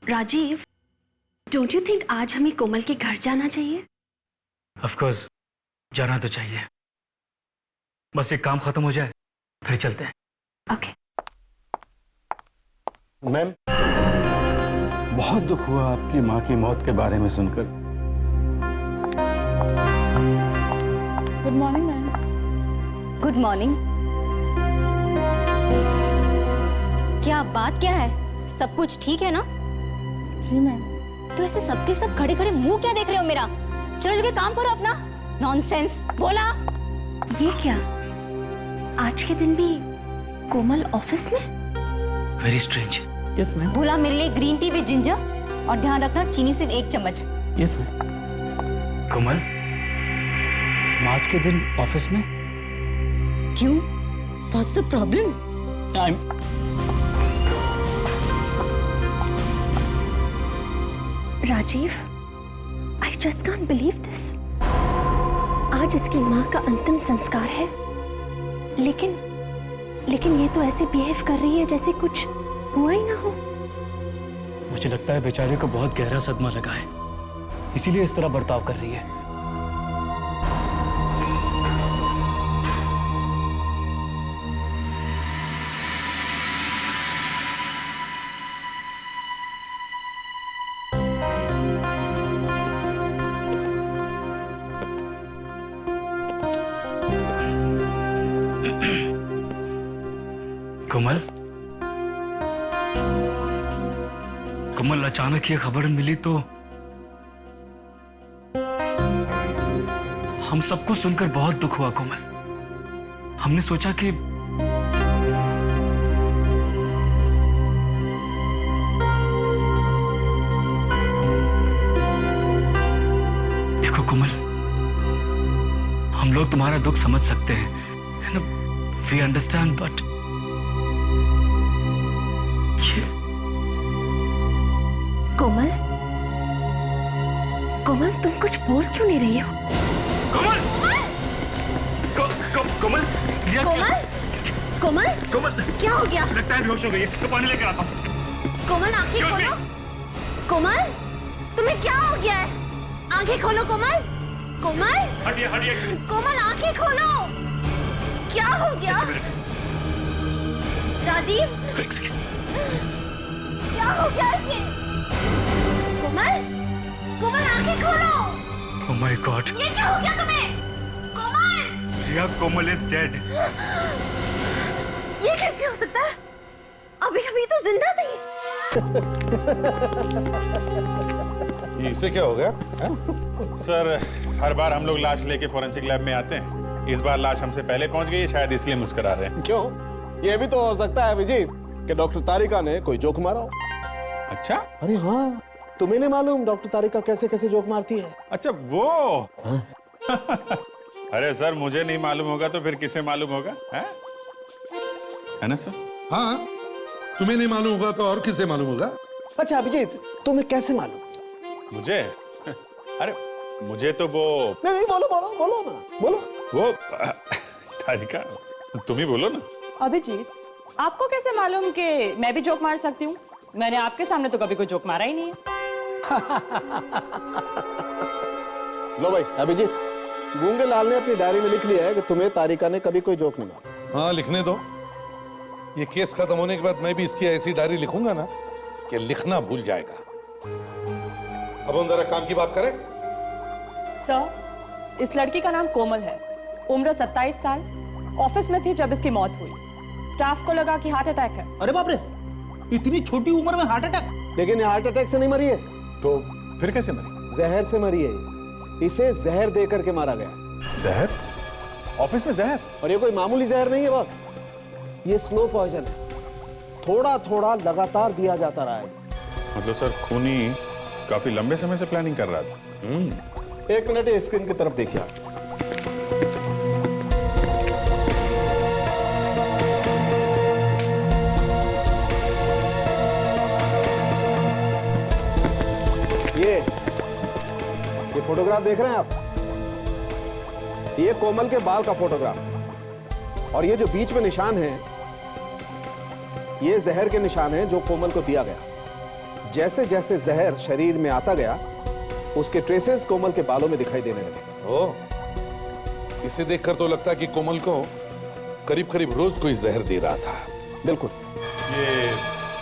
Rajiv, don't you think आज हमें कोमल के घर जाना चाहिए? ऑफ कोर्स जाना तो चाहिए, बस एक काम खत्म हो जाए फिर चलते हैं। ओके। मैम, बहुत दुख हुआ आपकी माँ की मौत के बारे में सुनकर। Good morning ma'am. Good morning. क्या बात क्या है? सब कुछ ठीक है ना? जी मैम। तो ऐसे सबके सब खड़े खड़े मुंह क्या देख रहे हो मेरा? चलो जगह काम करो अपना। नॉनसेंस बोला। ये क्या, आज के दिन भी कोमल ऑफिस में? Very strange. Yes ma'am. बोला मेरे लिए ग्रीन टी विद जिंजर और ध्यान रखना चीनी सिर्फ 1 चम्मच। Yes ma'am. कोमल, तुम आज के दिन ऑफिस में? क्यों? What's the problem? Rajiv, I just can't believe this. आज इसकी माँ का अंतिम संस्कार है, लेकिन ये तो ऐसे बिहेव कर रही है जैसे कुछ हुआ ही ना हो। मुझे लगता है बेचारे को बहुत गहरा सदमा लगा है, इसीलिए इस तरह बर्ताव कर रही है। कोमल, कोमल, अचानक ये खबर मिली तो हम सबको सुनकर बहुत दुख हुआ। कोमल, हमने सोचा कि देखो कोमल, हम लोग तुम्हारा दुख समझ सकते हैं, वी अंडरस्टैंड, बट कोमल, कोमल, तुम कुछ बोल क्यों नहीं रही हो? कोमल! कोमल! कोमल, कोमल, कोमल! क्या हो गया? लगता है बेहोश हो गई है, तो पानी लेकर आता हूँ। कोमल, आंखें खोलो। कोमल, तुम्हें क्या हो गया है? आंखें खोलो कोमल। कोमल, हटिए, हटिए। कोमल, आंखें खोलो। क्या हो गया? राजीव, क्या हो गया इसे? कोमल, कोमल, आंखें खोलो। Oh my God! ये क्या हो गया तुम्हें? कोमल! रिया, कोमल is dead. ये कैसे हो सकता है? अभी तो जिंदा थी। ये इसे क्या हो गया? सर, हर बार हम लोग लाश लेके फोरेंसिक लैब में आते हैं। इस बार लाश हमसे पहले पहुंच गई है, शायद इसलिए मुस्कुरा रहे हैं। क्यों? ये भी तो हो सकता है अभिजीत कि डॉक्टर तारिका ने कोई जोक मारा हो। अच्छा? अरे हाँ, तुम्हें नहीं मालूम डॉक्टर तारिका कैसे कैसे जोक मारती है? अच्छा वो। अरे सर, मुझे नहीं मालूम होगा तो फिर किसे मालूम होगा? है ना सर? हाँ, तुम्हें नहीं मालूम होगा तो और किसे मालूम होगा? अच्छा अभिजीत, तुम्हें कैसे मालूम? मुझे? अरे मुझे तो वो नहीं, बोलो बोलो बोलो ना, बोलो। वो तारिका, तुम ही बोलो ना। अभिजीत, आपको कैसे मालूम कि मैं भी जोक मार सकती हूँ? मैंने आपके सामने तो कभी कोई जोक मारा ही नहीं है। लो भाई अभिजीत, गूंगे लाल ने अपनी डायरी में लिख लिया है कि तुम्हें तारिका ने कभी कोई जोक नहीं मारा। हाँ, लिखने दो। ये केस खत्म होने के बाद मैं भी इसकी ऐसी डायरी लिखूंगा ना कि लिखना भूल जाएगा। अब हम जरा काम की बात करें। सर, इस लड़की का नाम कोमल है, उम्र 27 साल, ऑफिस में थी जब इसकी मौत हुई। स्टाफ को लगा कि हार्ट अटैक है। अरे बाप रे, इतनी छोटी उम्र में हार्ट अटैक? लेकिन ये हार्ट अटैक से नहीं मरी है। तो फिर कैसे मरी? जहर से मरी है। इसे जहर दे करके मारा गया। जहर? ऑफिस में जहर? और ये कोई मामूली जहर नहीं है बॉस, ये स्लो पॉइजन है। थोड़ा थोड़ा लगातार दिया जाता रहा है। मतलब सर, खूनी काफी लंबे समय से प्लानिंग कर रहा था। 1 मिनट ये स्क्रीन की तरफ देखिए आप। ये फोटोग्राफ देख रहे हैं आप? ये कोमल के बाल का फोटोग्राफ, और ये जो बीच में निशान है ये जहर के निशान है जो कोमल को दिया गया। जैसे जैसे जहर शरीर में आता गया, उसके ट्रेसेस कोमल के बालों में दिखाई देने लगे। ओ, इसे देखकर तो लगता है कि कोमल को करीब करीब रोज कोई जहर दे रहा था। बिल्कुल। ये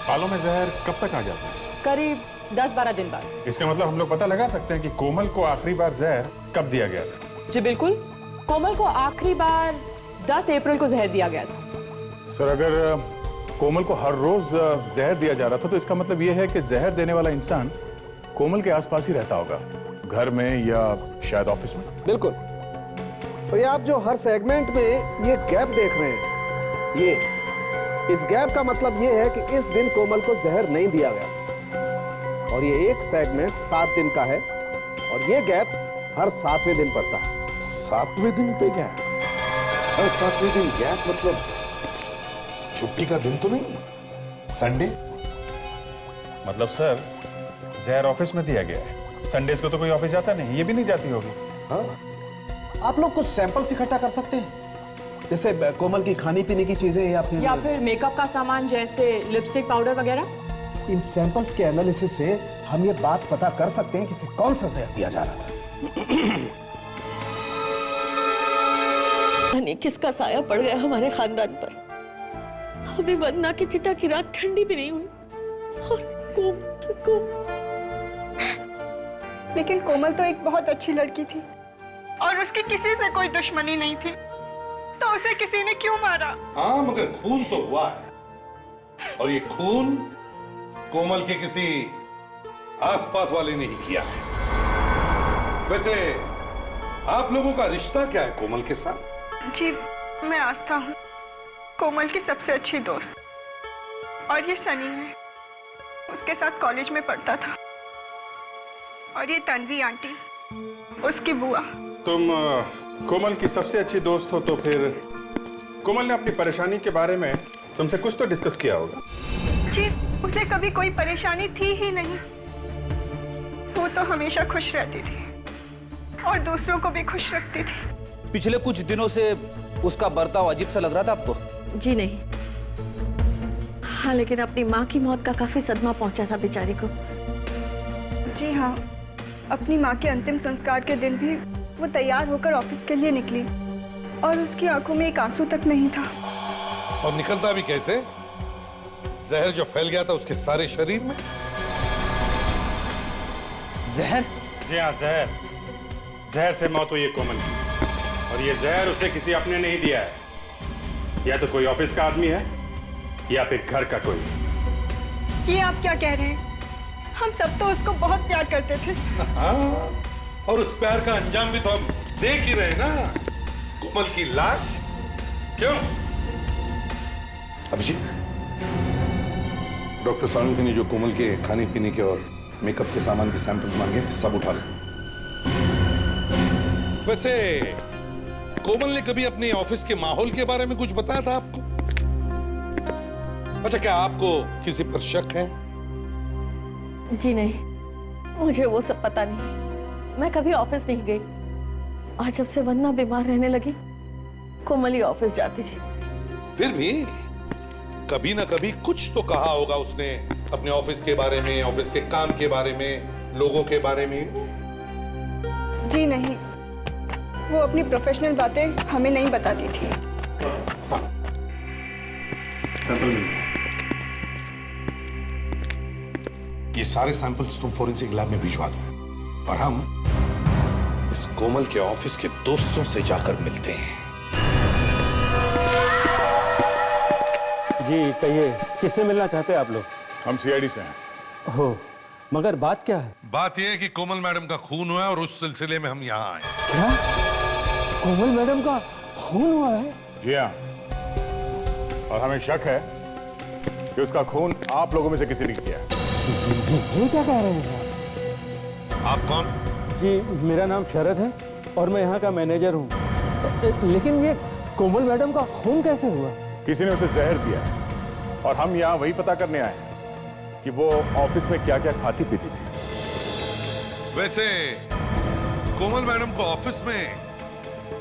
बालों में जहर कब तक आ जाता है? करीब 10-12 दिन बाद। इसका मतलब हम लोग पता लगा सकते हैं कि कोमल को आखिरी बार जहर कब दिया गया था? जी बिल्कुल, कोमल को आखिरी बार 10 अप्रैल को जहर दिया गया था। सर, अगर कोमल को हर रोज जहर दिया जा रहा था तो इसका मतलब यह है कि जहर देने वाला इंसान कोमल के आसपास ही रहता होगा, घर में या शायद ऑफिस में। बिल्कुल। और ये आप जो हर सेगमेंट में ये गैप देख रहे हैं, ये इस गैप का मतलब ये है कि इस दिन कोमल को जहर नहीं दिया गया। और ये एक सेगमेंट 7 दिन का है और ये गैप हर 7वें दिन पड़ता है। 7वें दिन पे गैप? हर 7वें दिन गैप मतलब छुट्टी का दिन तो नहीं, संडे? मतलब सर, जहर ऑफिस में दिया गया है, संडेज को तो कोई ऑफिस जाता नहीं, ये भी नहीं जाती होगी। हाँ? आप लोग कुछ सैंपल्स इकट्ठा कर सकते हैं, जैसे कोमल की खाने पीने की चीजें या फिर मेकअप का सामान जैसे लिपस्टिक, पाउडर वगैरह। इन सैंपल्स के एनालिसिस से हम ये बात पता कर सकते हैं कि इसे कौन सा जहर दिया जा रहा था। नहीं, किसका साया पड़ गया हमारे खानदान पर। अभी वरना की चिता की रात ठंडी भी नहीं हुई और लेकिन कोमल तो एक बहुत अच्छी लड़की थी और उसकी किसी से कोई दुश्मनी नहीं थी, तो उसे किसी ने क्यों मारा? हाँ, मगर खून तो हुआ है और ये खून कोमल के किसी आसपास वाले ने ही किया है। वैसे आप लोगों का रिश्ता क्या है कोमल के साथ? जी, मैं आस्था हूँ, कोमल की सबसे अच्छी दोस्त। और ये सनी है, उसके साथ कॉलेज में पढ़ता था। और ये तन्वी आंटी, उसकी बुआ। तुम कोमल की सबसे अच्छी दोस्त हो तो फिर कोमल ने अपनी परेशानी के बारे में तुमसे कुछ तो डिस्कस किया होगा। जी, उसे कभी कोई परेशानी थी ही नहीं। वो तो हमेशा खुश रहती थी और दूसरों को भी खुश रखती थी। पिछले कुछ दिनों से उसका बर्ताव अजीब सा लग रहा था आपको? जी नहीं। हाँ, लेकिन अपनी माँ की मौत का काफी सदमा पहुंचा था बेचारी को। जी हाँ, अपनी माँ के अंतिम संस्कार के दिन भी वो तैयार होकर ऑफिस के लिए निकली और उसकी आंखों में एक आंसू तक नहीं था। और निकलता भी कैसे? जहर जो फैल गया था उसके सारे शरीर में। जहर? जी हाँ, जहर। जहर से मौत हुई है कोमल की और ये जहर उसे किसी अपने ने ही दिया है। या तो कोई ऑफिस का आदमी है या फिर घर का कोई। ये आप क्या कह रहे हैं? हम सब तो उसको बहुत प्यार करते थे। हाँ, और उस प्यार का अंजाम भी तो हम देख ही रहे ना, कोमल की लाश। क्यों अभिजीत, डॉक्टर सालुंखे ने जो कोमल के खाने पीने के और मेकअप के सामान के सैंपल मांगे, सब उठा लो। वैसे कोमल ने कभी अपने ऑफिस के माहौल के बारे में कुछ बताया था आपको? अच्छा, क्या आपको किसी पर शक है? जी नहीं, मुझे वो सब पता नहीं। मैं कभी ऑफिस नहीं गई और जब से वंदना बीमार रहने लगी, कोमल ही ऑफिस जाती थी। फिर भी कभी ना कभी कुछ तो कहा होगा उसने अपने ऑफिस के बारे में, ऑफिस के काम के बारे में, लोगों के बारे में। जी नहीं, वो अपनी प्रोफेशनल बातें हमें नहीं बताती थी। ये सारे सैंपल्स तुम फोरेंसिक लैब में भिजवा दो और हम इस कोमल के ऑफिस के दोस्तों से जाकर मिलते हैं। जी कहिए, किससे मिलना चाहते हैं आप लोग? हम सीआईडी से हैं। हो, मगर बात क्या है? बात यह है कि कोमल मैडम का खून हुआ है और उस सिलसिले में हम यहाँ आए। क्या? कोमल मैडम का खून हुआ है? जी हाँ, और हमें शक है कि उसका खून आप लोगों में से किसी ने किया है। ये क्या कह रहे हैं आप कौन? जी, मेरा नाम शरद है और मैं यहाँ का मैनेजर हूँ। लेकिन ये कोमल मैडम का खून कैसे हुआ? किसी ने उसे जहर दिया है और हम यहाँ वही पता करने आए हैं कि वो ऑफिस में क्या क्या खाती पीती थी। वैसे कोमल मैडम को ऑफिस में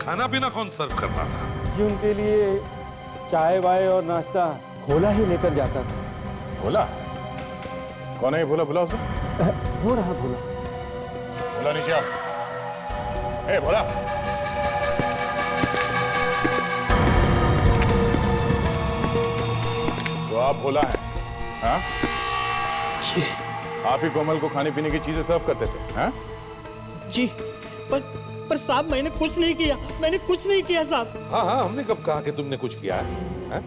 खाना पीना कौन सर्व करता था? जी, उनके लिए चाय वाय और नाश्ता खोला ही लेकर जाता था। खोला? कौन है ये भोला? भोला उसे हो रहा भोला। भोला नीचे आओ। ए भोला, तो आप भोला हैं? हाँ? आप ही कोमल को खाने पीने की चीजें सर्व करते थे? हाँ? जी, पर साहब मैंने कुछ नहीं किया, मैंने कुछ नहीं किया साहब। हाँ हाँ, हमने कब कहा कि तुमने कुछ किया है?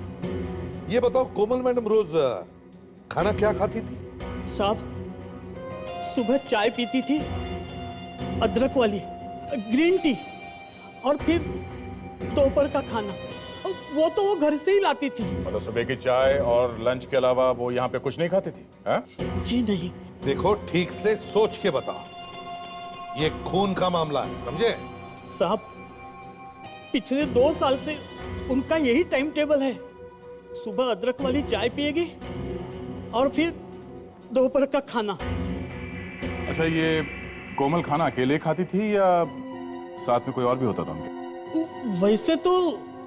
ये बताओ, कोमल मैडम रोज खाना क्या खाती थी? साहब सुबह चाय पीती थी, अदरक वाली, ग्रीन टी, और फिर दोपहर का खाना वो तो वो घर से ही लाती थी। मतलब सुबह की चाय और लंच के अलावा वो यहाँ पे कुछ नहीं खाती थी? हाँ? जी नहीं। देखो, ठीक से सोच के बताओ, ये खून का मामला है, समझे? साहब पिछले 2 साल से उनका यही टाइम टेबल है। सुबह अदरक वाली चाय पिएगी और फिर दोपहर का खाना। अच्छा, ये कोमल खाना अकेले खाती थी या साथ में कोई और भी होता था उनके? वैसे तो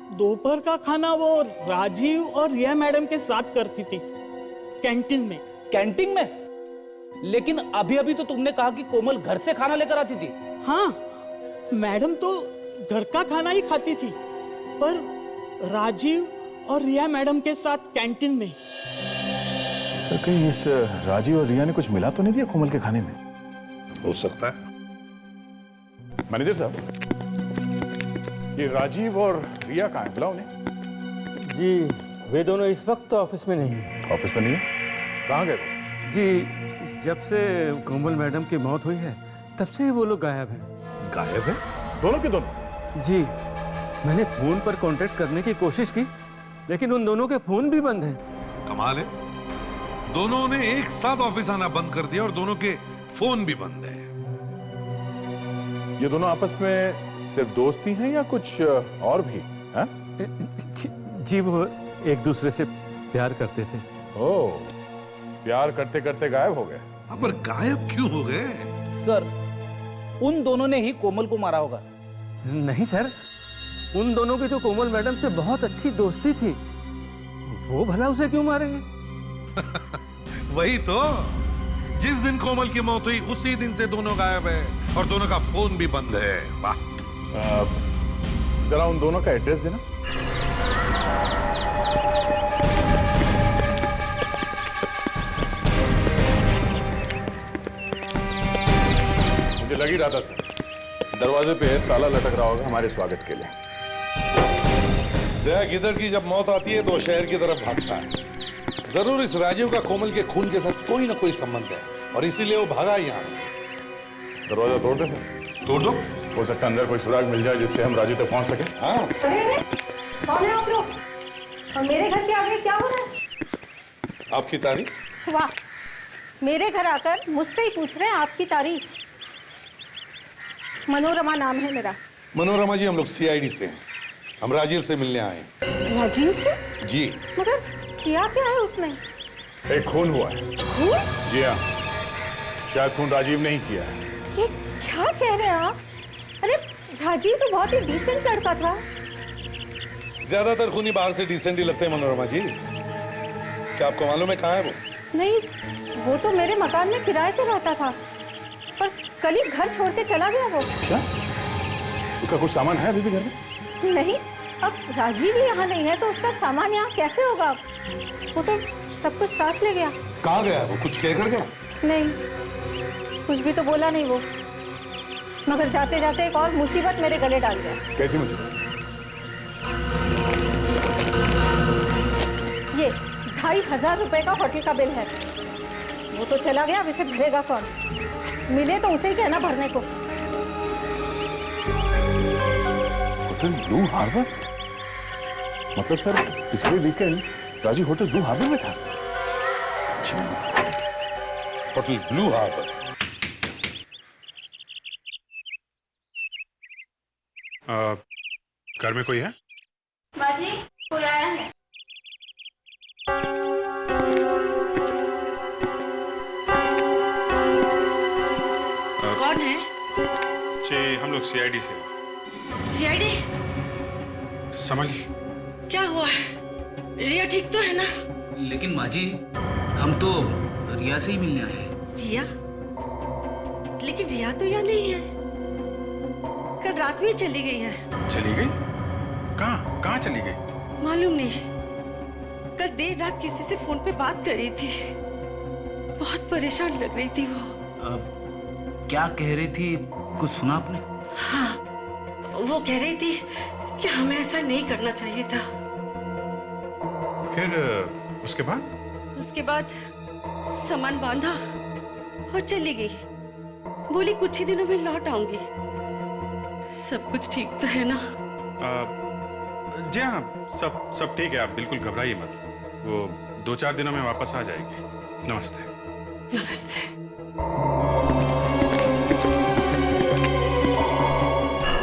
दोपहर का खाना वो राजीव और रिया मैडम के साथ करती थी, कैंटीन में। कैंटीन में? लेकिन अभी अभी तो तुमने कहा कि कोमल घर से खाना लेकर आती थी। हाँ, मैडम तो घर का खाना ही खाती थी, पर राजीव और रिया मैडम के साथ कैंटीन में। तो कहीं इस राजीव और रिया ने कुछ मिला तो नहीं दिया कोमल के खाने में? हो सकता है। मैनेजर साहब, ये राजीव और रिया कहाँ हैं? बुलाओ उन्हें। जी वे दोनों इस वक्त तो ऑफिस में नहीं है। ऑफिस में नहीं है? कहाँ गए? जी जब से कोमल मैडम की मौत हुई है तब से ही वो लोग गायब हैं। गायब है? दोनों के दोनों? जी मैंने फोन पर कांटेक्ट करने की कोशिश की, लेकिन उन दोनों के फोन भी बंद हैं। कमाल है, दोनों ने एक साथ ऑफिस आना बंद कर दिया और दोनों के फोन भी बंद है। ये दोनों आपस में सिर्फ दोस्ती हैं या कुछ और भी? हाँ? जी वो एक दूसरे से प्यार करते थे। ओह, प्यार करते करते गायब हो गए? पर गायब क्यों हो गए? सर, उन दोनों ने ही कोमल को मारा होगा। नहीं सर, उन दोनों की तो कोमल मैडम से बहुत अच्छी दोस्ती थी, वो भला उसे क्यों मारेंगे? वही तो, जिस दिन कोमल की मौत हुई उसी दिन से दोनों गायब है और दोनों का फोन भी बंद है। वाह। जरा उन दोनों का एड्रेस देना। मुझे लग ही रहा था सर, दरवाजे पे ताला लटक रहा होगा हमारे स्वागत के लिए। देख, इधर की जब मौत आती है तो शहर की तरफ भागता है। जरूर इस राजीव का कोमल के खून के साथ कोई ना कोई संबंध है और इसीलिए वो भागा यहाँ से। दरवाजा तोड़ दे सर। तोड़ दो। हो सकता है अंदर कोई सुराग मिल जाए जिससे हम राजीव तक पहुंच सके। हाँ। कौन है आप लोग? और मेरे घर के आगे क्या हो रहा है? आपकी तारीफ? वाह, मेरे घर आकर मुझसे ही पूछ रहे हैं आपकी तारीफ। मनोरमा नाम है मेरा। मनोरमा जी, हम लोग सीआईडी से हैं। हम राजीव से मिलने आए हैं। राजीव से? जी। मगर किया क्या है उसने? एक खून हुआ है। खून? जी हाँ, शायद खून राजीव ने ही किया है। ये क्या कह रहे हैं आप? अरे राजीव तो बहुत ही डिसेंट लड़का था। ज्यादातर खूनी बाहर से डिसेंट ही लगते हैं मनोरमा जी। क्या आपको मालूम है कहाँ है वो? नहीं, वो तो मेरे मकान में किराए पे रहता था, पर कल ही घर छोड़ के चला गया वो। क्या? उसका कुछ सामान है अभी भी घर में? नहीं, अब राजीव ही यहाँ नहीं है तो उसका सामान यहाँ कैसे होगा? वो तो सब कुछ साथ ले गया। कहाँ गया वो? कुछ कह कर गया? नहीं, कुछ भी तो बोला नहीं वो, मगर जाते जाते एक और मुसीबत मेरे गले डाल गया। कैसी मुसीबत? ये 2500 रुपए का होटल का बिल है। वो तो चला गया, अब इसे भरेगा कौन? मिले तो उसे ही कहना भरने को। Hotel Blue Harbour? मतलब सर, पिछले weekend Rajiv Hotel Blue Harbour में था। Hotel Blue Harbour. घर में कोई है? बाजी, कोई आया है? कौन है? जी, हम लोग सीआईडी से। सीआईडी? संभालिए। क्या हुआ है? रिया ठीक तो है ना? लेकिन माँ जी, हम तो रिया से ही मिलने आए हैं। रिया? लेकिन रिया तो यहाँ नहीं है। कल रात में चली गई है। चली गई? कहाँ कहाँ चली गई? मालूम नहीं। कल देर रात किसी से फोन पे बात कर रही थी। बहुत परेशान लग रही थी वो। क्या कह रही थी, कुछ सुना आपने? हाँ, वो कह रही थी कि हमें ऐसा नहीं करना चाहिए था। फिर उसके बाद? उसके बाद सामान बांधा और चली गई। बोली कुछ ही दिनों में लौट आऊंगी। सब कुछ ठीक तो है ना? जी हाँ, सब ठीक है। आप बिल्कुल घबराइए मत। वो 2-4 दिनों में वापस आ जाएगी। नमस्ते। नमस्ते।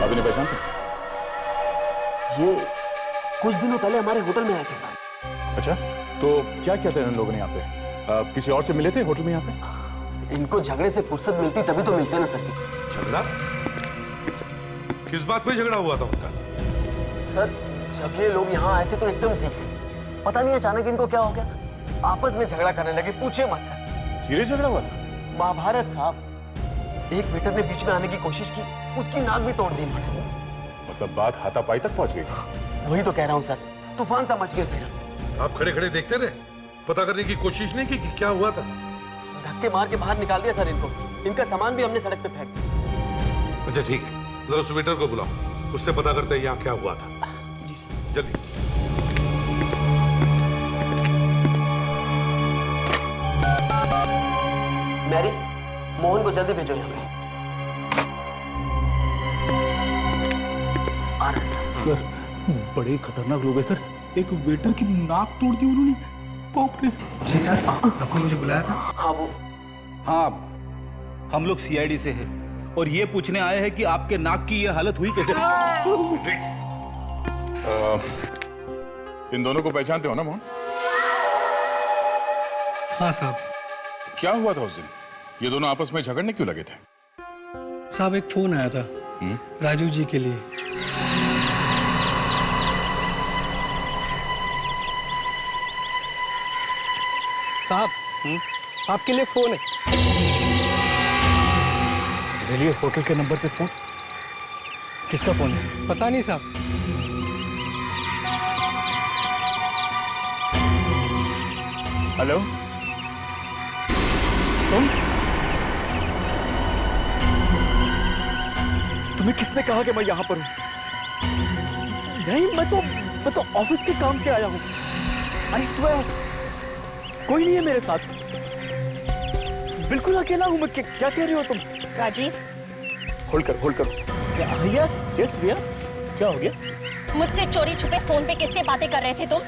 अभी नहीं पहचानते? ये कुछ दिनों पहले हमारे होटल में आए थे साहब। अच्छा, तो क्या किया था इन लोगों ने यहाँ पे? किसी और से मिले थे होटल में यहाँ पे? इनको झगड़े से फुर्सत मिलती तभी तो मिलते ना सर। झगड़ा? किस बात पे झगड़ा हुआ था उनका? सर, जब ये लोग यहाँ आए थे तो एकदम ठीक थे। पता नहीं अचानक इनको क्या हो गया, आपस में झगड़ा करने लगे। पूछे मत सर। सीरियस झगड़ा हुआ था? महाभारत साहब। एक वेटर ने बीच में आने की कोशिश की, उसकी नाक भी तोड़ दी। मतलब बात हाथापाई तक पहुंच गई थी? वही तो कह रहा हूँ सर, तूफान सा मच गया फिर। आप खड़े खड़े देखते रहे, पता करने की कोशिश नहीं की कि क्या हुआ था? धक्के मार के बाहर निकाल दिया सर इनको। इनका सामान भी हमने सड़क पे फेंक दिया। अच्छा ठीक है, जरा उस वेटर को बुलाओ, उससे पता करते हैं यहाँ क्या हुआ था। जी सर। जल्दी। मैरी, मोहन को जल्दी भेजो यहाँ पे। सर, बड़े खतरनाक लोग हैं सर। एक वेटर की नाक तोड़ दी उन्होंने। बाप रे। जी सर, आपने मुझे बुलाया था? हाँ वो। हाँ, हम लोग सीआईडी से हैं और ये पूछने आए हैं कि आपके नाक की ये हालत हुई कैसे? इन दोनों को पहचानते हो ना मोहन? हाँ साहब। क्या हुआ था उस दिन? ये दोनों आपस में झगड़ने क्यों लगे थे? साहब, एक फोन आया था राजू जी के लिए। साहब, आपके लिए फोन है। चलिए, होटल के नंबर पे फोन। किसका फोन है? पता नहीं साहब। हेलो, तुम्हें किसने कहा कि मैं यहाँ पर हूँ? नहीं, मैं तो ऑफिस के काम से आया हूँ। आई स्वेयर, कोई नहीं है मेरे साथ। बिल्कुल अकेला हूँ मैं। क्या कह रही हो तुम? राजीव, होल्ड करो। यस भैया, क्या हो गया? मुझसे चोरी छुपे फोन पे किससे बातें कर रहे थे तुम?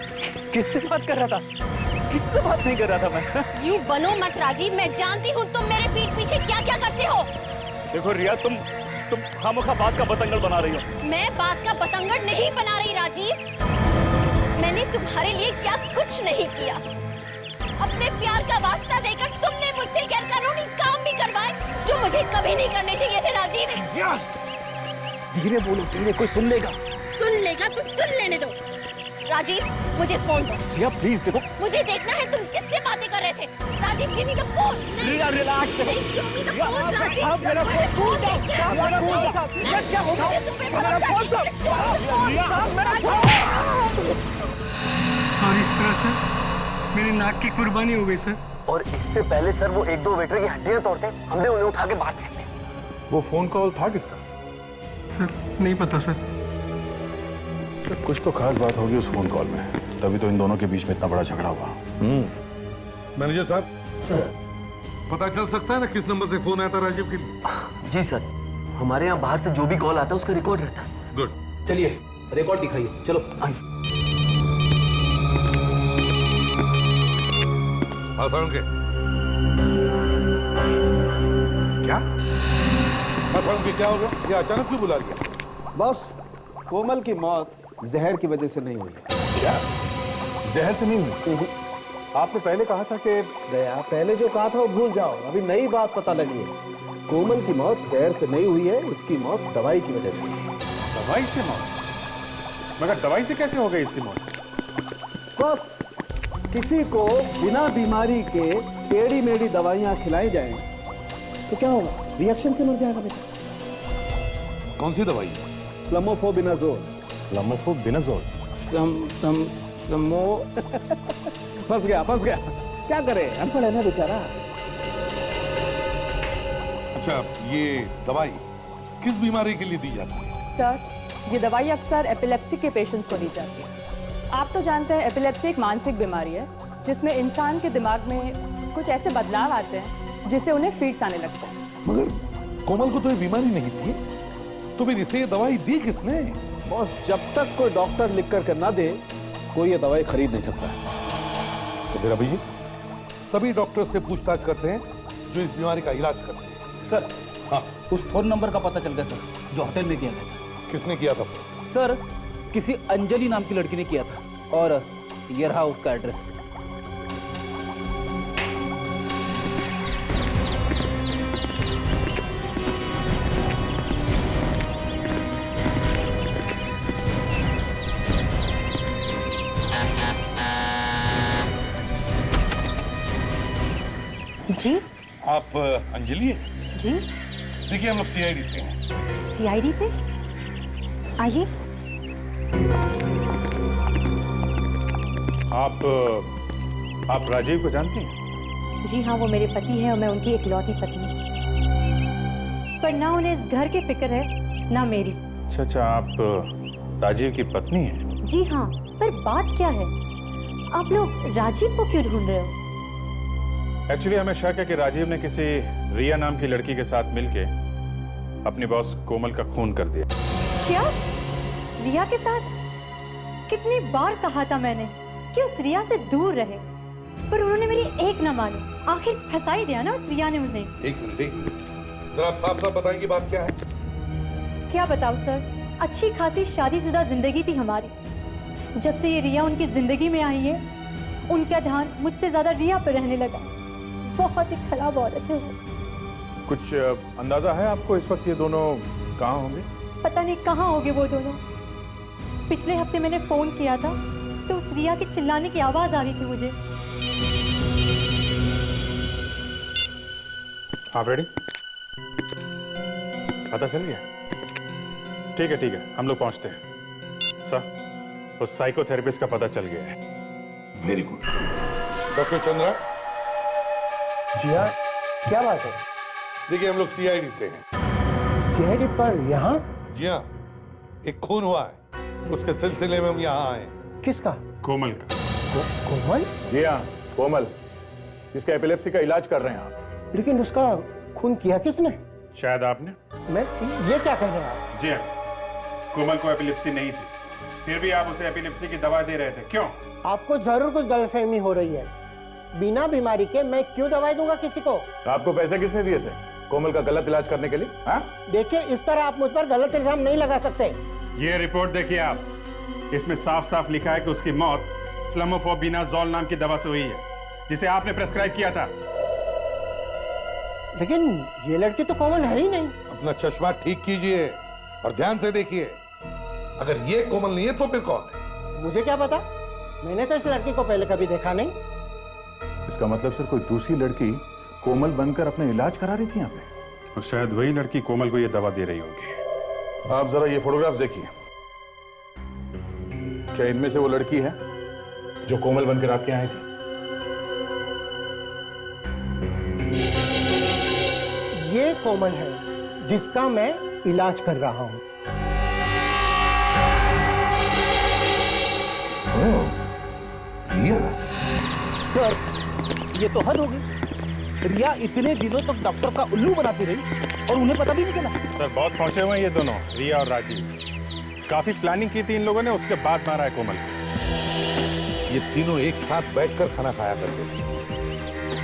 किससे बात कर रहा था? किससे बात नहीं कर रहा था मैं। यूं बनो मत राजीव, मैं जानती हूँ तुम मेरे पीठ पीछे क्या क्या करते हो। देखो रिया, तुम खामोखा बात का बतंगड़ बना रही हो। मैं बात का बतंगड़ नहीं बना रही राजीव। मैंने तुम्हारे लिए क्या कुछ नहीं किया। अपने प्यार का वास्ता देकर तुमने मुझसे गैरकानूनी काम भी करवाए जो मुझे कभी नहीं करने चाहिए थे राजीव। धीरे बोलो, धीरे, कोई सुन लेगा। सुन लेगा तो सुन लेने दो। राजीव, मुझे फोन दो। रिया प्लीज देखो, मुझे देखना है तुम किससे बातें कर रहे थे। Rajiv, give me the phone. Riya relax. Riya, आप मेरा फोन भूल जाओ। मेरा फोन क्या होगा? मेरा फोन दो। रिया, मेरा फोन। और इस तरह से मेरी नाक की कुर्बानी हो गई सर। और इससे पहले सर वो 1-2 वेटर की हड्डियां तोड़ते, हमने उन्हें उठा के बाहर फेंक दिया। वो फोन कॉल था किसका? सर, नहीं पता सर। कुछ तो खास बात होगी उस फोन कॉल में, तभी तो इन दोनों के बीच में इतना बड़ा झगड़ा हुआ। मैनेजर साहब, पता चल सकता है ना किस नंबर से फोन आया था राजीव के लिए? जी सर, हमारे यहाँ बाहर से जो भी कॉल आता है उसका रिकॉर्ड रहता है। गुड। चलिए, रिकॉर्ड दिखाइए। चलो आइए। हाँ साउंड के क्या? हाँ साउंड के क्या होगा? ये अचानक क्यों बुला लिया? बस, कोमल की मौत जहर की वजह से नहीं हुई। क्या? जहर से नहीं हुई? आपने पहले कहा था कि दया, पहले जो कहा था वो भूल जाओ। अभी नई बात पता लगी है। कोमल की मौत जहर से नहीं हुई है, इसकी मौत दवाई की वजह से हुई है। दवाई से मौत? मगर दवाई से कैसे हो गई इसकी मौत? बस, किसी को बिना बीमारी के टेढ़ी मेढ़ी दवाइयां खिलाई जाए तो क्या होगा? रिएक्शन से मर जाएगा बेटा। कौन सी दवाई? स्लमोफोबिनाजोल। स्लमोफोबिनाजोल। फंस गया क्या करे, अनपढ़ है ना बेचारा। अच्छा, ये दवाई किस बीमारी के लिए दी जाती है? सर, ये दवाई अक्सर एपिलेप्सी के पेशेंट्स को दी जाती है। आप तो जानते हैं एपिलेप्सी एक मानसिक बीमारी है जिसमें इंसान के दिमाग में कुछ ऐसे बदलाव आते हैं जिससे उन्हें फीट्स आने लगते हैं। मगर कोमल को तो ये बीमारी नहीं थी, तो फिर इसे ये दवाई दी किसने? बॉस, जब तक कोई डॉक्टर लिख करके ना दे कोई ये दवाई खरीद नहीं सकता। तो फिर अभी जी सभी डॉक्टर से पूछताछ करते हैं जो इस बीमारी का इलाज करते हैं। सर, हाँ, उस फोन नंबर का पता चल गया सर, जो होटल में किया था। किसने किया था? सर, किसी अंजलि नाम की लड़की ने किया था, और ये रहा उसका एड्रेस। जी, आप अंजलि हैं? जी, देखिए हम लोग सीआईडी से हैं। सीआईडी से? आइए। आप राजीव को जानती हैं? जी हाँ, वो मेरे पति हैं और मैं उनकी इकलौती पत्नी। पर ना उन्हें इस घर की फिक्र है ना मेरी। अच्छा, आप राजीव की पत्नी हैं? जी हाँ, पर बात क्या है? आप लोग राजीव को क्यों ढूंढ रहे हो? एक्चुअली हमें शक है कि राजीव ने किसी रिया नाम की लड़की के साथ मिलके अपनी बॉस कोमल का खून कर दिया। क्या? रिया के साथ? कितनी बार कहा था मैंने कि उस रिया से दूर रहे, पर उन्होंने मेरी एक न मानी। आखिर फंसा ही दिया ना उस रिया ने मुझे। एक मिनट, जरा आप साफ साफ बताएंगे बात क्या है? क्या बताऊं सर, अच्छी खासी शादीशुदा जिंदगी थी हमारी। जब से ये रिया उनकी जिंदगी में आई है, उनका ध्यान मुझसे ज्यादा रिया पर रहने लगा। बहुत ही खराब औरत है वो। कुछ अंदाजा है आपको इस वक्त ये दोनों कहाँ होंगे? पता नहीं कहाँ होंगे वो दोनों। पिछले हफ्ते मैंने फोन किया था तो उस रिया के चिल्लाने की आवाज आ रही थी मुझे। आप रेडी? पता चल गया? ठीक है, हम लोग पहुंचते हैं। सर, उस साइकोथेरेपिस्ट का पता चल गया है। Very good. डॉक्टर चंद्रा। जी हाँ, क्या बात है? देखिए हम लोग सीआईडी से हैं। सीआईडी पर यहाँ? जी हाँ, एक खून हुआ है, उसके सिलसिले में हम यहाँ आए। किसका? कोमल का। कोमल? जी हाँ, कोमल, जिसका एपिलेप्सी का इलाज कर रहे हैं आप। लेकिन उसका खून किया किसने? शायद आपने। मैं? ये क्या कह रहे हैं आप? जी हाँ, कोमल को एपिलेप्सी नहीं थी, फिर भी आप उसे एपिलेप्सी की दवा दे रहे थे, क्यों? आपको जरूर कुछ गलतफहमी हो रही है। बिना बीमारी के मैं क्यों दवाई दूंगा किसी को? आपको पैसे किसने दिए थे कोमल का गलत इलाज करने के लिए? हाँ? देखिए, इस तरह आप मुझ पर गलत इल्जाम नहीं लगा सकते। ये रिपोर्ट देखिए आप, इसमें साफ साफ लिखा है कि उसकी मौत स्लमोफोबिनाजोल नाम की दवा से हुई है, जिसे आपने प्रेस्क्राइब किया था। लेकिन ये लड़की तो कोमल है ही नहीं। अपना चश्मा ठीक कीजिए और ध्यान से देखिए। अगर ये कोमल नहीं है तो फिर कौन है? मुझे क्या पता, मैंने तो इस लड़की को पहले कभी देखा नहीं। इसका मतलब सर कोई दूसरी लड़की कोमल बनकर अपना इलाज करा रही थी यहाँ पे, और शायद वही लड़की कोमल को ये दवा दे रही होगी। आप जरा ये फोटोग्राफ देखिए। क्या इनमें से वो लड़की है जो कोमल बनकर आपके यहाँ आई थी? ये कोमल है जिसका मैं इलाज कर रहा हूँ। सर, ये तो हद होगी। रिया इतने दिनों तक डॉक्टर का उल्लू बनाती रही और उन्हें पता भी नहीं चला। सर, बहुत पहुंचे हुए हैं ये दोनों, रिया और राजीव। काफी प्लानिंग की थी इन लोगों ने, उसके बाद मारा है कोमल। ये तीनों एक साथ बैठकर खाना खाया करते थे।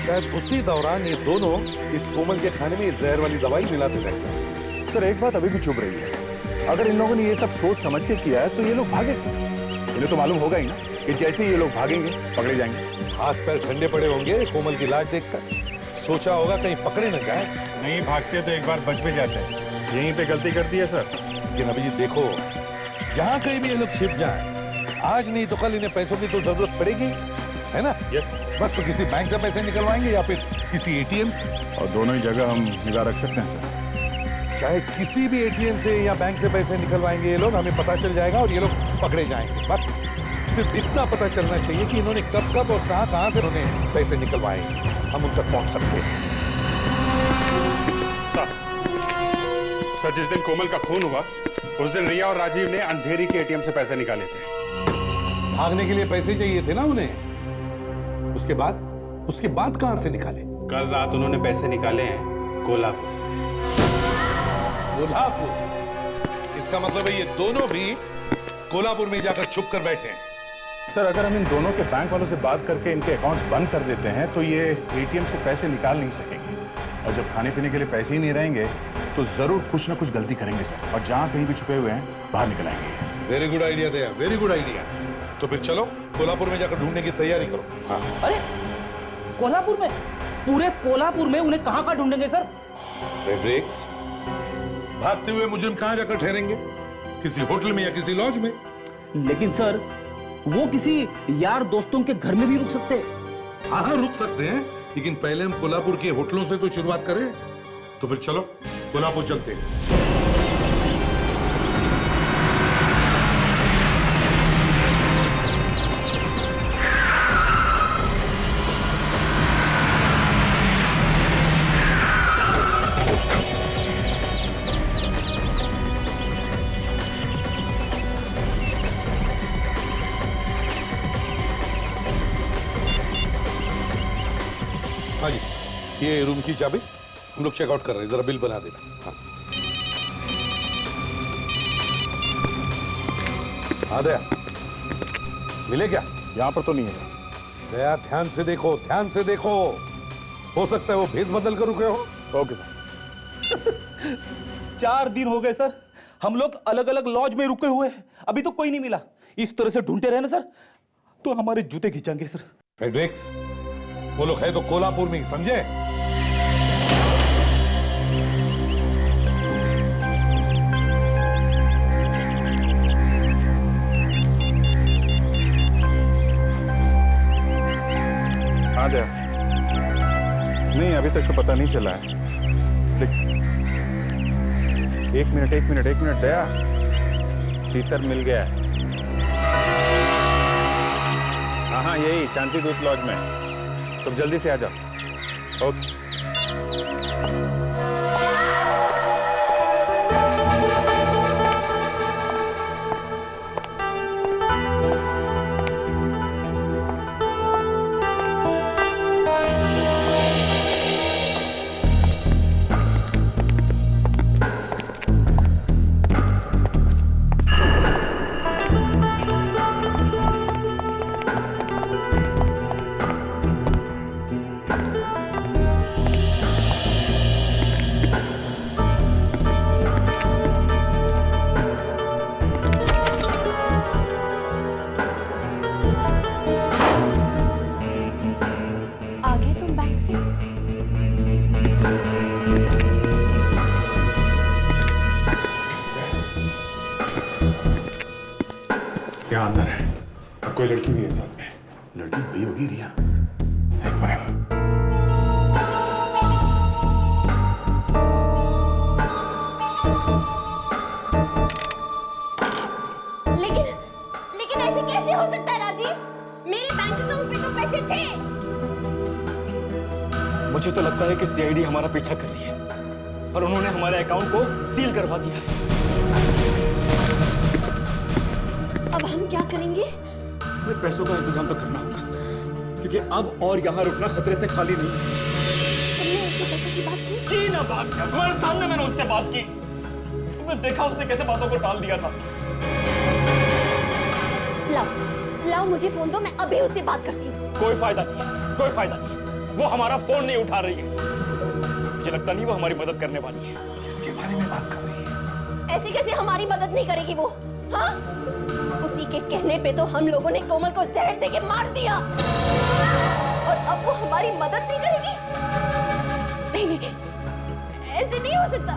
शायद उसी दौरान ये दोनों इस कोमल के खाने में जहर वाली दवाई मिलाते रहते। सर, एक बात अभी भी चुभ रही है। अगर इन लोगों ने ये सब सोच समझ के किया है तो ये लोग भागे। इन्हें तो मालूम होगा ही ना कि जैसे ही ये लोग भागेंगे पकड़े जाएंगे। हाथ पैर ठंडे पड़े होंगे कोमल की लाश देखकर। सोचा होगा कहीं पकड़े न जाए। नहीं भागते तो एक बार बच भी जाते हैं। यहीं पे गलती करती है सर। लेकिन अभिजीत देखो, जहां कहीं भी ये लोग छिप जाएं, आज नहीं तो कल इन्हें पैसों की तो जरूरत पड़ेगी। है ना? यस। बस तो किसी बैंक से पैसे निकलवाएंगे या फिर किसी एटीएम से? और दोनों ही जगह हम निगाह रख सकते हैं सर। चाहे किसी भी एटीएम से या बैंक से पैसे निकलवाएंगे ये लोग, हमें पता चल जाएगा और ये लोग पकड़े जाएंगे। बस सिर्फ इतना पता चलना चाहिए कि इन्होंने कब कब और कहां से उन्हें पैसे निकलवाए, हम उन तक पहुंच सकते हैं। सर, जिस दिन कोमल का खून हुआ उस दिन रिया और राजीव ने अंधेरी के एटीएम से पैसे निकाले थे। भागने के लिए पैसे चाहिए थे ना उन्हें। उसके बाद कहां से निकाले? कल रात उन्होंने पैसे निकाले हैं कोल्हापुर से। कोल्हापुर? इसका मतलब है ये दोनों भी कोल्हापुर में जाकर छुप कर बैठे हैं। सर, अगर हम इन दोनों के बैंक वालों से बात करके इनके अकाउंट्स बंद कर देते हैं तो ये एटीएम से पैसे निकाल नहीं सकेंगे, और जब खाने पीने के लिए पैसे ही नहीं रहेंगे तो जरूर कुछ ना कुछ गलती करेंगे सर, और जहां कहीं भी छुपे हुए हैं बाहर निकल आएंगे। वेरी गुड आइडिया दया, वेरी गुड आइडिया। तो फिर चलो कोल्हापुर में जाकर ढूंढने की तैयारी करो। हाँ। अरे कोल्हापुर में? पूरे कोल्हापुर में उन्हें कहां ढूंढेंगे सर? ब्रेक्स, भागते हुए मुजरिम कहां जाकर ठहरेंगे? किसी होटल में या किसी लॉज में। लेकिन सर, वो किसी यार दोस्तों के घर में भी रुक सकते हैं। हाँ, रुक सकते हैं, लेकिन पहले हम कोल्हापुर के होटलों से तो शुरुआत करें। तो फिर चलो कोल्हापुर चलते हैं। हाँ जी, ये रूम की चाबी, हम लोग चेकआउट कर रहे हैं, जरा बिल बना देना। हाँ। हाँ दया, मिले क्या? यहाँ पर तो नहीं है। दया, ध्यान से देखो, ध्यान से देखो, हो सकता है वो भेद बदल कर रुके हो। Okay sir. 4 दिन हो गए सर, हम लोग अलग अलग लॉज में रुके हुए हैं, अभी तो कोई नहीं मिला। इस तरह से ढूंढते रहे ना सर तो हमारे जूते खींचेंगे सर। फ्रेडरिक्स, वो लोग है तो कोल्हापुर में, समझे? हाँ दया, नहीं अभी तक तो पता नहीं चला है, लेकिन एक मिनट दया, तीतर मिल गया है। हाँ, यही शांति दूत लॉज में। तुम जल्दी से आ जाओ। ओके। यहाँ अंदर है और कोई लड़की भी है साथ में। लड़की भी होगी रिया। एक बार लेकिन ऐसे कैसे हो सकता है राजीव? मेरे बैंक अकाउंट पे तो पैसे थे। मुझे तो लगता है कि सीआईडी हमारा पीछा कर रही है और उन्होंने हमारे अकाउंट को सील करवा दिया है। अब हम क्या करेंगे? हमें पैसों का इंतजाम तो करना होगा, क्योंकि अब और यहाँ रुकना खतरे से खाली नहीं है। तुमने उससे पैसे की बात की? ना बात किया, तुम्हारे सामने मैंने उससे बात की। तुमने देखा उसने कैसे बातों को टाल दिया था। लाओ मुझे फोन दो, मैं अभी उससे बात करती हूँ। कोई फायदा नहीं, कोई फायदा नहीं। वो हमारा फोन नहीं उठा रही है। मुझे लगता नहीं वो हमारी मदद करने वाली है। इसके बारे में बात कर रही है। ऐसे कैसे हमारी मदद नहीं करेगी वो? हाँ? उसी के कहने पे तो हम लोगों ने कोमल को जहर देके मार दिया, और अब वो हमारी मदद नहीं करेगी? नहीं, ऐसे नहीं हो सकता।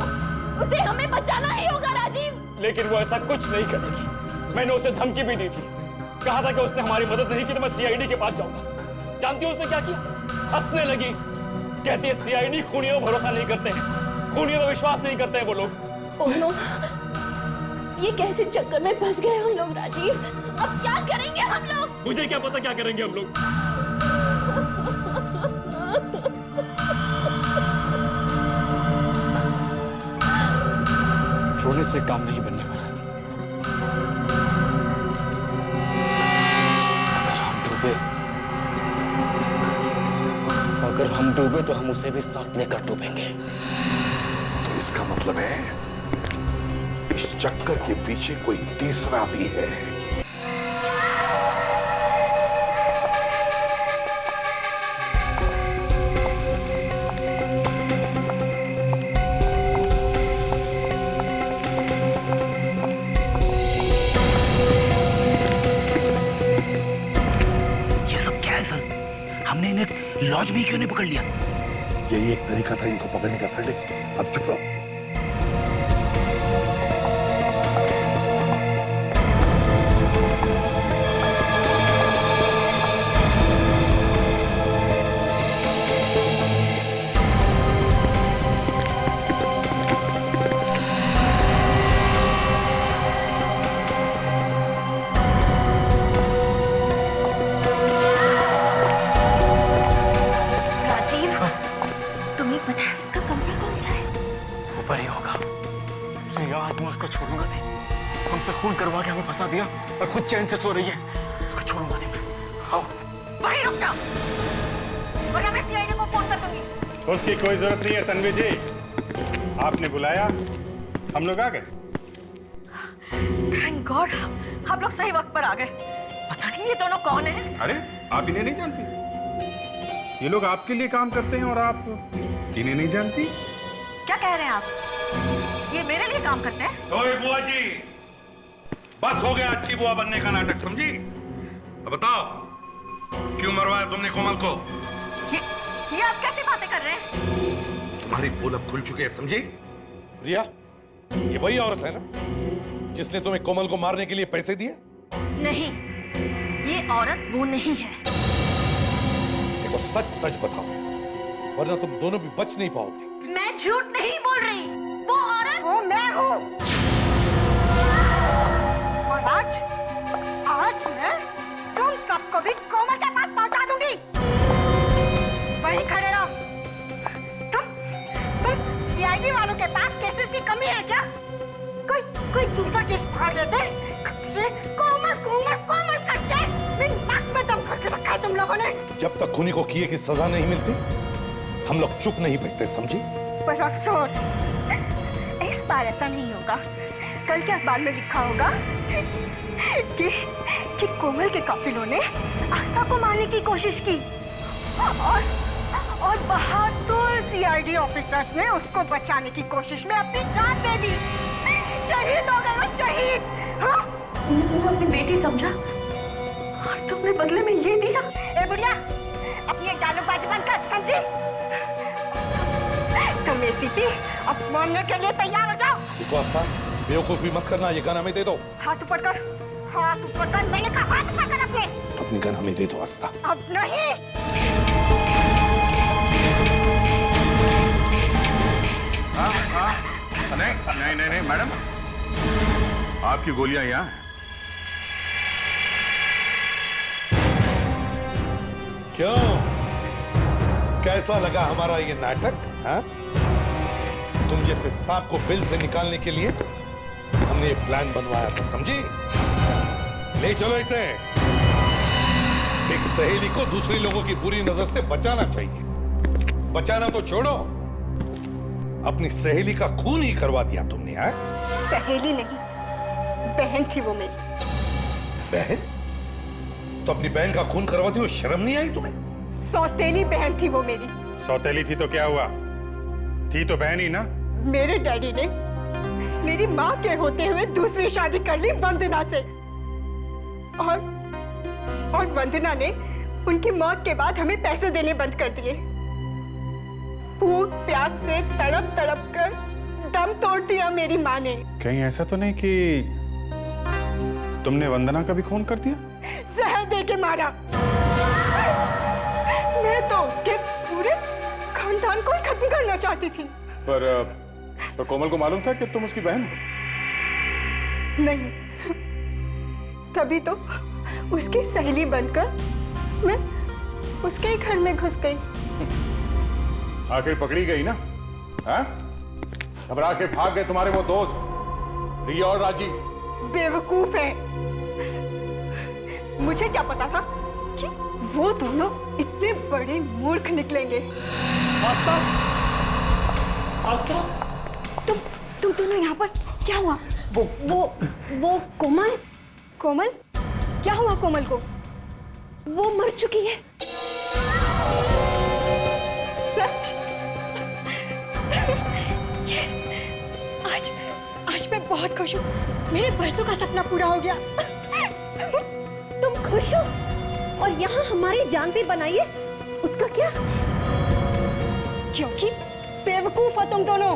उसे हमें बचाना ही होगा राजीव। लेकिन वो ऐसा कुछ नहीं करेगी। मैंने उसे धमकी भी दी थी, कहा था कि उसने हमारी मदद नहीं की तो मैं सीआईडी के पास जाऊंगा। जानती हो उसने क्या किया? हंसने लगी, कहती है सीआईडी खूनियों पर भरोसा नहीं करते हैं, खूनियों पर विश्वास नहीं करते हैं वो लोग। ओह नो, ये कैसे चक्कर में फंस गए हम लोग राजीव। अब क्या करेंगे हम लोग? मुझे क्या पता क्या करेंगे हम लोग। रोने से काम नहीं बनने वाला। अगर हम डूबे तो हम उसे भी साथ लेकर डूबेंगे। तो इसका मतलब है इस चक्कर के पीछे कोई तीसरा भी है। हमने इन्हें लॉज में क्यों नहीं पकड़ लिया? यही एक तरीका था इनको पकड़ने का। फ्रेंड, अब चुप रहो। ऊपर ही होगा। आज मैं उसको छोड़ूंगा नहीं। हमसे खून करवा के हमें फंसा दिया और खुद चैन से सो रही है। उसको छोड़ूंगा नहीं मैं। आओ वहीं रुक जाओ, वरना मैं सीआईडी को फोन कर दूंगी। उसकी कोई जरूरत नहीं है तन्वी जी, आपने बुलाया, हम लोग आ गए। थैंक गॉड, हम लोग सही वक्त पर आ गए। पता नहीं ये दोनों कौन है? अरे आप इन्हें नहीं जानती? ये लोग आपके लिए काम करते हैं और आप इन्हें नहीं जानती? क्या कह रहे हैं आप? ये मेरे लिए काम करते हैं? ओए बुआ जी, बस हो गया अच्छी बुआ बनने का नाटक, समझी? अब बताओ क्यों मरवाया तुमने कोमल को? ये आप कैसी बातें कर रहे हैं? तुम्हारी पोल अब खुल चुकी है, समझी? रिया, ये वही औरत है ना जिसने तुम्हें कोमल को मारने के लिए पैसे दिए? नहीं, ये औरत वो नहीं है। देखो सच सच बताओ, वरना तुम दोनों भी बच नहीं पाओगे। मैं झूठ नहीं बोल रही, वो औरत वो मैं हूँ। और आज मैं तुम सबको भी कोमल के पास पहुंचा दूंगी। वहीं खड़े रहो। तुम सीआईडी वालों के पास केसेस की कमी है क्या? कोई दूसरा केस फाड़ देते। कोमल करके नाक में दम करके रखा है तुम लोगों ने। जब तक खूनी को किए की सजा नहीं मिलती हम लोग चुप नहीं बैठते, समझी? पर अफसोस, इस बार ऐसा नहीं होगा। कल के अखबार में लिखा होगा कि कोमल के काफिलों ने आस्था को मारने की कोशिश की और बहादुर सीआईडी ऑफिसर्स ने उसको बचाने की कोशिश में अपनी जान दे दी। शहीद हो गए, शहीद। हाँ? तुमने अपनी बेटी समझा और तुमने बदले में ये दिया। ए बुढ़िया, अपनी जालूबाजी बंद कर, समझी? तुम एसीपी अब मारने के लिए तैयार हो जाओ। देखो आस्था, बेवकूफी मत करना, ये गन हमें दे दो। हाथ ऊपर कर, हाथ ऊपर कर। मैंने कहा हाथ ऊपर कर अपने। अपनी गन हमें दे दो आस्था। अब नहीं। नहीं मैडम, आपकी गोलियां यहाँ हैं। क्यों, कैसा लगा हमारा ये नाटक? हाँ? तुम जैसे सांप को बिल से निकालने के लिए हमने एक प्लान बनवाया था, समझी? ले चलो इसे। एक सहेली को दूसरे लोगों की बुरी नजर से बचाना चाहिए। बचाना तो छोड़ो, अपनी सहेली का खून ही करवा दिया तुमने। है? सहेली नहीं, बहन थी वो मेरी। बहन? तो अपनी बहन का खून करवाती हो शर्म नहीं आई तुम्हें? सौतेली बहन थी वो मेरी। सौतेली थी तो क्या हुआ? थी तो बहन ही ना। मेरे डैडी ने मेरी माँ के होते हुए दूसरी शादी कर ली वंदना से, और वंदना ने उनकी मौत के बाद हमें पैसे देने बंद कर दिए। भूख प्यास से तड़प तड़प कर दम तोड़ दिया मेरी माँ ने। कहीं ऐसा तो नहीं कि तुमने वंदना का भी खून कर दिया? जहर दे के मारा। मैं तो उसके पूरे खानदान को ही खत्म करना चाहती थी। पर कोमल को मालूम था कि तुम उसकी बहन हो? नहीं, तभी तो उसकी सहेली बनकर मैं उसके ही घर में घुस गई। आखिर पकड़ी गई ना? हाँ? घबरा के भाग गए तुम्हारे वो दोस्त रिया और राजीव। बेवकूफ है। मुझे क्या पता था कि वो दोनों इतने बड़े मूर्ख निकलेंगे। आस्था, आस्था, तुम दोनों यहाँ पर क्या हुआ? वो कोमल, कोमल, क्या हुआ कोमल को? वो मर चुकी है। सच? यस। आज मैं बहुत खुश हूँ। मेरे बरसों का सपना पूरा हो गया। तुम खुश हो? और यहाँ हमारी जान भी बनाइए, उसका क्या? क्योंकि बेवकूफ हो तुम दोनों,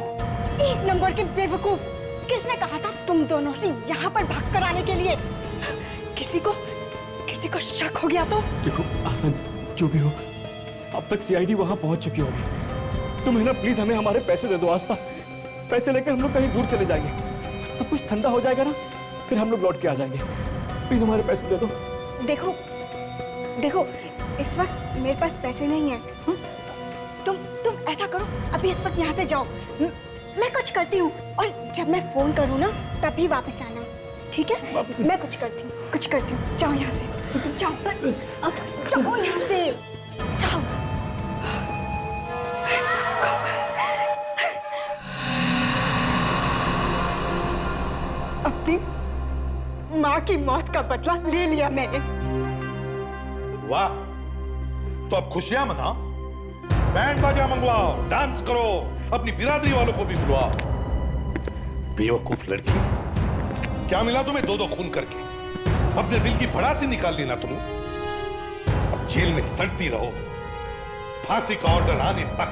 एक नंबर के बेवकूफ। किसने कहा था तुम दोनों से यहाँ पर भाग कर आने के लिए? किसी को शक हो गया तो? देखो आसन, जो भी हो, अब तक सीआईडी वहां पहुंच चुकी होगी। तुम है ना, प्लीज हमें हमारे पैसे दे दो आस्था। पैसे लेकर हम लोग कहीं दूर चले जाएंगे, सब कुछ ठंडा हो जाएगा ना, फिर हम लोग लौट के आ जाएंगे। प्लीज हमारे पैसे दे दो। देखो, इस वक्त मेरे पास पैसे नहीं है। तुम ऐसा करो, अभी इस वक्त यहाँ से जाओ। मैं कुछ करती हूँ और जब मैं फोन करूँ ना तभी वापस आना, ठीक है? मैं कुछ करती हूँ। जाओ यहाँ से, जाओ यहाँ से, जाओ। अपनी माँ की मौत का बदला ले लिया मैंने। वाह, तो अब खुशियां मनाओ, बैंड बाजा मंगवाओ, डांस करो, अपनी बिरादरी वालों को भी बुलाओ। बेवकूफ लड़की, क्या मिला तुम्हें दो खून करके? अपने दिल की भड़ासी निकाल ली ना तुम। अब जेल में सड़ती रहो, फांसी का ऑर्डर आने तक।